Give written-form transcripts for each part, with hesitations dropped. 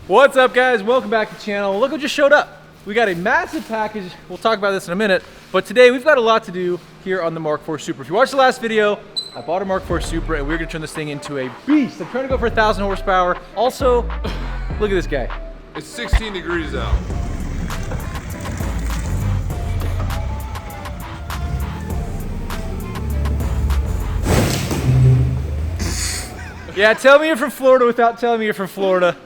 What's up, guys? Welcome back to the channel. Look what just showed up. We got a massive package. We'll talk about this in a minute, but today we've got a lot to do here on the Mk4 Supra. If you watched the last video, I bought a Mk4 Supra and we're gonna turn this thing into a beast. I'm trying to go for 1,000 horsepower. Also, look at this guy. It's 16 degrees out. Yeah, tell me you're from Florida without telling me you're from Florida.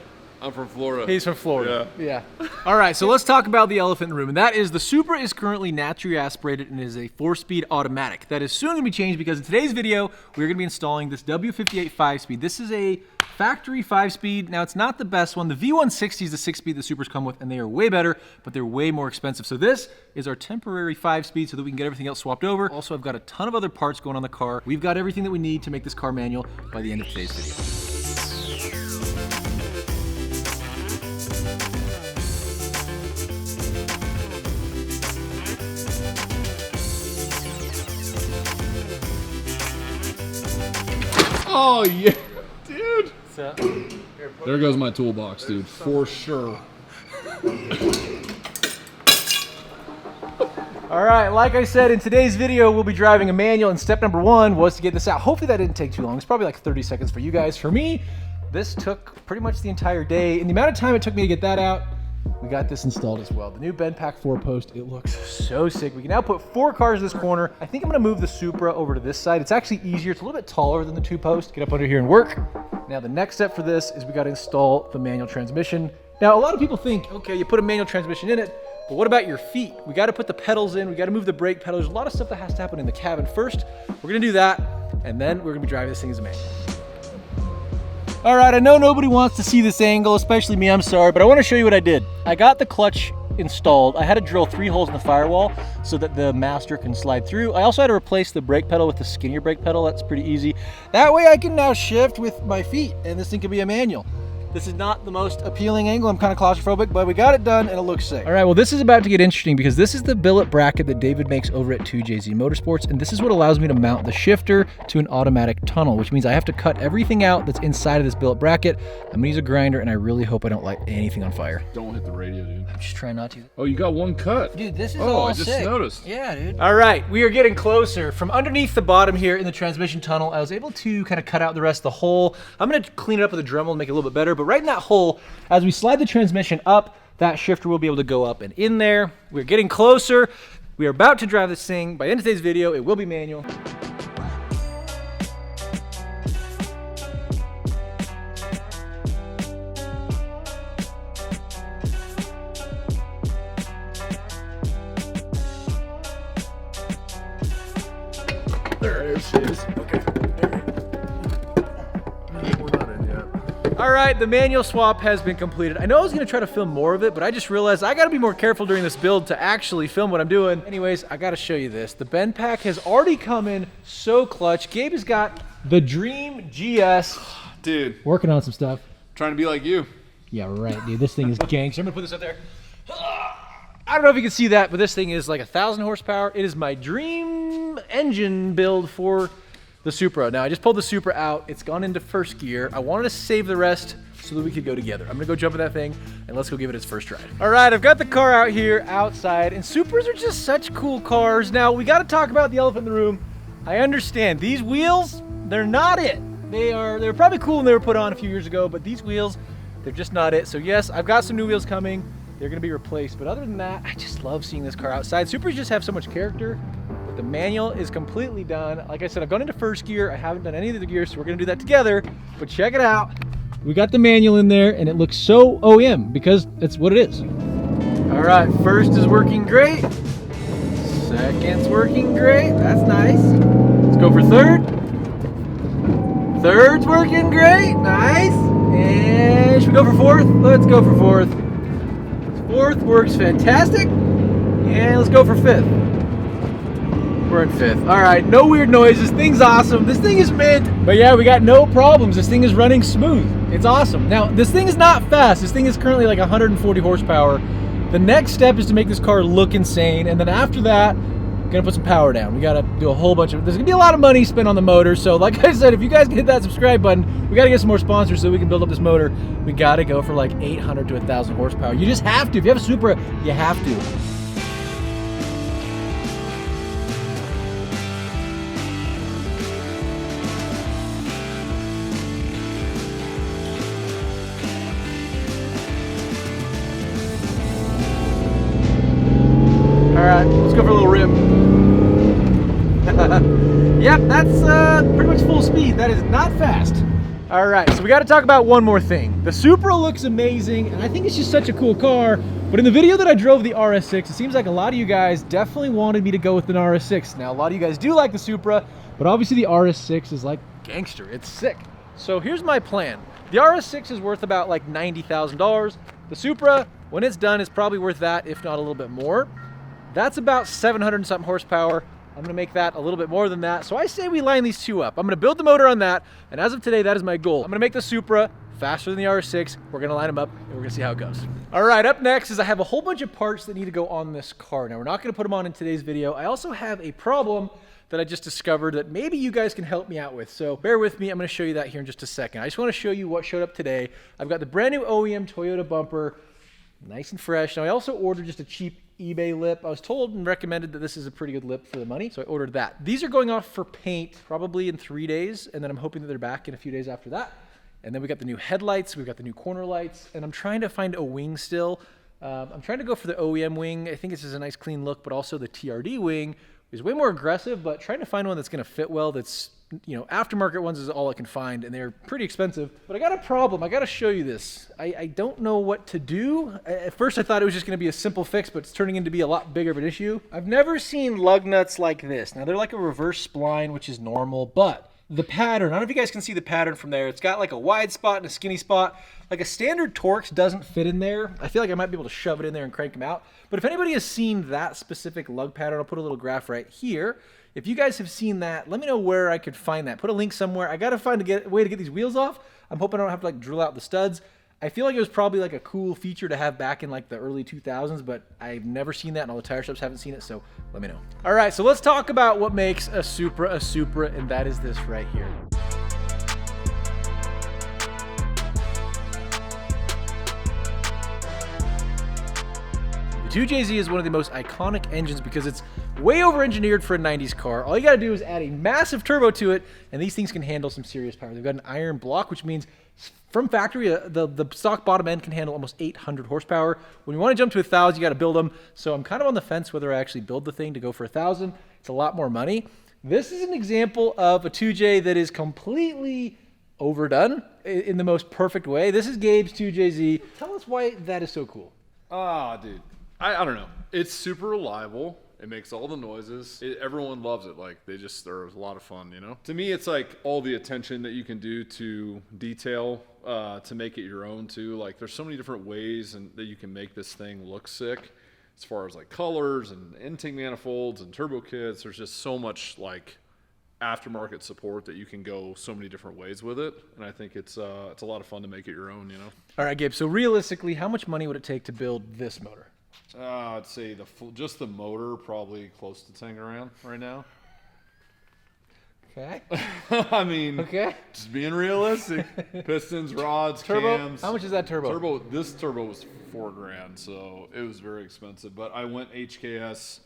I'm from Florida. He's from Florida. Yeah. All right, so let's talk about the elephant in the room, and that is the Supra is currently naturally aspirated and is a 4-speed automatic. That is soon going to be changed because in today's video, we're going to be installing this W58 5-speed. This is a factory 5-speed. Now, it's not the best one. The V160 is the 6-speed the Supras come with, and they are way better, but they're way more expensive. So this is our temporary 5-speed so that we can get everything else swapped over. Also, I've got a ton of other parts going on the car. We've got everything that we need to make this car manual by the end of today's video. Oh yeah, dude. So, There goes my toolbox, dude, for sure. all right, like I said, in today's video, we'll be driving a manual, and step number 1 was to get this out. Hopefully that didn't take too long. It's probably like 30 seconds for you guys. For me, this took pretty much the entire day. And the amount of time it took me to get that out, we got this installed as well. The new Mk4 post, it looks so sick. We can now put 4 cars in this corner. I think I'm gonna move the Supra over to this side. It's actually easier. It's a little bit taller than the 2-post. Get up under here and work. Now the next step for this is we gotta install the manual transmission. Now a lot of people think, okay, you put a manual transmission in it, but what about your feet? We gotta put the pedals in, we gotta move the brake pedals. There's a lot of stuff that has to happen in the cabin first. We're gonna do that, and then we're gonna be driving this thing as a manual. All right, I know nobody wants to see this angle, especially me, I'm sorry, but I wanna show you what I did. I got the clutch installed. I had to drill 3 holes in the firewall so that the master can slide through. I also had to replace the brake pedal with the skinnier brake pedal. That's pretty easy. That way I can now shift with my feet, and this thing can be a manual. This is not the most appealing angle. I'm kind of claustrophobic, but we got it done and it looks sick. All right, well, this is about to get interesting because this is the billet bracket that David makes over at 2JZ Motorsports, and this is what allows me to mount the shifter to an automatic tunnel, which means I have to cut everything out that's inside of this billet bracket. I'm gonna use a grinder, and I really hope I don't light anything on fire. Don't hit the radio, dude. I'm just trying not to. Oh, you got one cut. Dude, this is Oh, all I just sick. noticed. Yeah, dude. All right, we are getting closer. From underneath the bottom here in the transmission tunnel, I was able to kind of cut out the rest of the hole. I'm gonna clean it up with a Dremel and make it a little bit better, but right in that hole, as we slide the transmission up, that shifter will be able to go up and in there. We're getting closer. We are about to drive this thing. By the end of today's video, it will be manual. There it is. Okay. We're not in yet. All right, the manual swap has been completed. I know I was gonna try to film more of it, but I just realized I gotta be more careful during this build to actually film what I'm doing. Anyways, I gotta show you this. The bend pack has already come in so clutch. Gabe has got the Dream GS. Dude, Working on some stuff. trying to be like you. Yeah, right, dude. This thing is gangster. I'm gonna put this up there. I don't know if you can see that, but this thing is like 1,000 horsepower. It is my dream engine build for the Supra. Now, I just pulled the Supra out. It's gone into first gear. I wanted to save the rest so that we could go together. I'm gonna go jump in that thing and let's go give it its first try. All right, I've got the car out here outside, and Supras are just such cool cars. Now, we gotta talk about the elephant in the room. I understand, these wheels, they're not it. They were probably cool when they were put on a few years ago, but these wheels, they're just not it. So yes, I've got some new wheels coming. They're gonna be replaced, but other than that, I just love seeing this car outside. Supras just have so much character, but the manual is completely done. Like I said, I've gone into first gear. I haven't done any of the gears, so we're gonna do that together, but check it out. We got the manual in there, and it looks so OEM because it's what it is. All right, first is working great. Second's working great, that's nice. Let's go for third. Third's working great, nice. And should we go for fourth? Let's go for fourth. Fourth works fantastic. And let's go for fifth. We're in fifth. All right, no weird noise. This thing's awesome. This thing is mint. But yeah, we got no problems. This thing is running smooth. It's awesome. Now, this thing is not fast. This thing is currently like 140 horsepower. The next step is to make this car look insane. And then after that, gonna put some power down. We gotta do a whole bunch of, there's gonna be a lot of money spent on the motor. So like I said, if you guys can hit that subscribe button, we gotta get some more sponsors so we can build up this motor. We gotta go for like 800 to 1,000 horsepower. You just have to. If you have a Supra, you have to. All right, let's go for a little rip. Yep, that's pretty much full speed. That is not fast. All right, so we got to talk about one more thing. The Supra looks amazing, and I think it's just such a cool car. But in the video that I drove the RS6, it seems like a lot of you guys definitely wanted me to go with an RS6. Now, a lot of you guys do like the Supra, but obviously the RS6 is like gangster. It's sick. So here's my plan. The RS6 is worth about like $90,000. The Supra, when it's done, is probably worth that, if not a little bit more. That's about 700 and something horsepower. I'm gonna make that a little bit more than that. So I say we line these two up. I'm gonna build the motor on that, and as of today, that is my goal. I'm gonna make the Supra faster than the RS6. We're gonna line them up, and we're gonna see how it goes. All right, up next is I have a whole bunch of parts that need to go on this car. Now, we're not gonna put them on in today's video. I also have a problem that I just discovered that maybe you guys can help me out with. So bear with me, I'm gonna show you that here in just a second. I just wanna show you what showed up today. I've got the brand new OEM Toyota bumper, nice and fresh. Now, I also ordered just a cheap eBay lip. I was told and recommended that this is a pretty good lip for the money, so I ordered that. These are going off for paint probably in 3 days, and then I'm hoping that they're back in a few days after that. And then we got the new headlights, we've got the new corner lights, and I'm trying to find a wing still. I'm trying to go for the OEM wing. I think this is a nice clean look, but also the TRD wing is way more aggressive, but trying to find one that's gonna fit well, that's, you know, aftermarket ones is all I can find, and they're pretty expensive. But I got a problem. I got to show you this. I don't know what to do. At first, I thought it was just going to be a simple fix, but it's turning into be a lot bigger of an issue. I've never seen lug nuts like this. Now, they're like a reverse spline, which is normal, but the pattern, I don't know if you guys can see the pattern from there. It's got like a wide spot and a skinny spot. Like a standard Torx doesn't fit in there. I feel like I might be able to shove it in there and crank them out. But if anybody has seen that specific lug pattern, I'll put a little graph right here. If you guys have seen that, let me know where I could find that. Put a link somewhere. I got to find a way to get these wheels off. I'm hoping I don't have to like drill out the studs. I feel like it was probably like a cool feature to have back in like the early 2000s, but I've never seen that, and all the tire shops haven't seen it, so let me know. All right, so let's talk about what makes a Supra, and that is this right here. The 2JZ is one of the most iconic engines because it's way over-engineered for a 90s car. All you gotta do is add a massive turbo to it, and these things can handle some serious power. They've got an iron block, which means from factory, the stock bottom end can handle almost 800 horsepower. When you wanna jump to 1,000, you gotta build them. So I'm kind of on the fence whether I actually build the thing to go for 1,000. It's a lot more money. This is an example of a 2J that is completely overdone in the most perfect way. This is Gabe's 2JZ. Tell us why that is so cool. Ah, dude. I don't know. It's super reliable. It makes all the noises. Everyone loves it. Like, they're a lot of fun, you know? To me, it's like all the attention that you can do to detail to make it your own, too. Like, there's so many different ways that you can make this thing look sick, as far as like colors and intake manifolds and turbo kits. There's just so much like aftermarket support that you can go so many different ways with it, and I think it's a lot of fun to make it your own, you know? All right, Gabe, so realistically, how much money would it take to build this motor? I'd say just the motor, probably close to 10 grand right now. Okay. I mean, okay. Just being realistic. Pistons, rods, turbo. Cams. How much is that turbo? This turbo was 4 grand, so it was very expensive. But I went HKS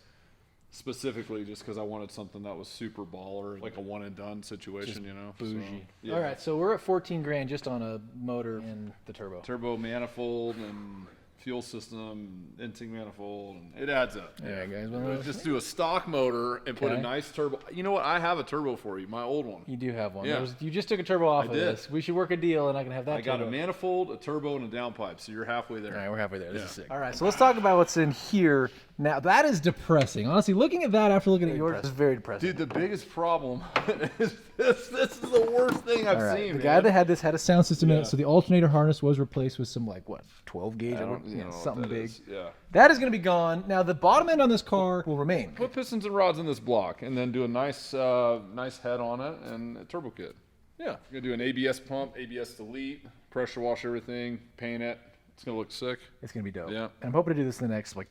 specifically just because I wanted something that was super baller, like a one and done situation, just, you know. Bougie. So, yeah. All right, so we're at 14 grand just on a motor and the turbo. Turbo manifold and fuel system, intake manifold, and it adds up. Yeah, guys. Just do a stock motor and put a nice turbo. You know what? I have a turbo for you, my old one. You do have one. Yeah. You just took a turbo off of this. We should work a deal, and I can have that. I got a manifold, a turbo, and a downpipe, so you're halfway there. All right, we're halfway there. This is sick. All right, so let's talk about what's in here. Now, that is depressing. Honestly, looking at that after looking at yours is very depressing. Dude, the biggest problem is this. This is the worst thing I've seen, The guy that had this had a sound system in it, so the alternator harness was replaced with some, like, what, 12 gauge? Something big. Yeah. That is going to be gone. Now, the bottom end on this car will remain. Put pistons and rods in this block, and then do a nice head on it and a turbo kit. Yeah. You're going to do an ABS pump, ABS delete, pressure wash everything, paint it. It's going to look sick. It's going to be dope. Yeah. And I'm hoping to do this in the next, like,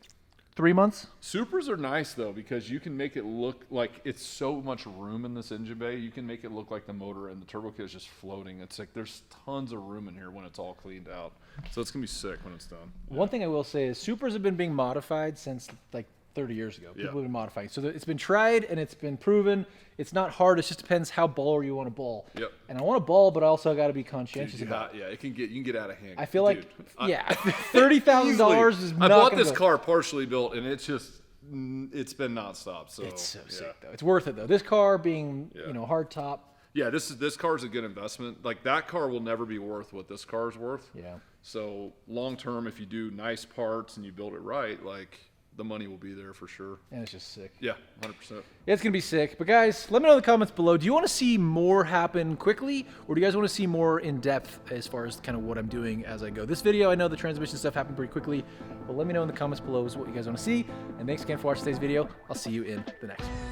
3 months. Supras are nice though because you can make it look like it's so much room in this engine bay. You can make it look like the motor and the turbo kit is just floating. It's like there's tons of room in here when it's all cleaned out. So it's gonna be sick when it's done. One thing I will say is Supras have been being modified since like 30 years ago. People have been modifying. So it's been tried and it's been proven. It's not hard. It just depends how baller you want to ball. Yep. And I want to ball, but I also got to be conscientious Dude, about it. yeah, you can get out of hand. I feel Dude, like, yeah, $30,000 is not I bought gonna this go. car partially built, and it's been nonstop. So It's so sick though. It's worth it though. This car being, Yeah. you know, hard top. Yeah, this car is a good investment. Like that car will never be worth what this car is worth. Yeah. So long term, if you do nice parts and you build it right, like the money will be there for sure. And it's just sick. Yeah, 100%. It's going to be sick. But guys, let me know in the comments below. Do you want to see more happen quickly? Or do you guys want to see more in depth as far as kind of what I'm doing as I go? This video, I know the transmission stuff happened pretty quickly. But let me know in the comments below is what you guys want to see. And thanks again for watching today's video. I'll see you in the next one.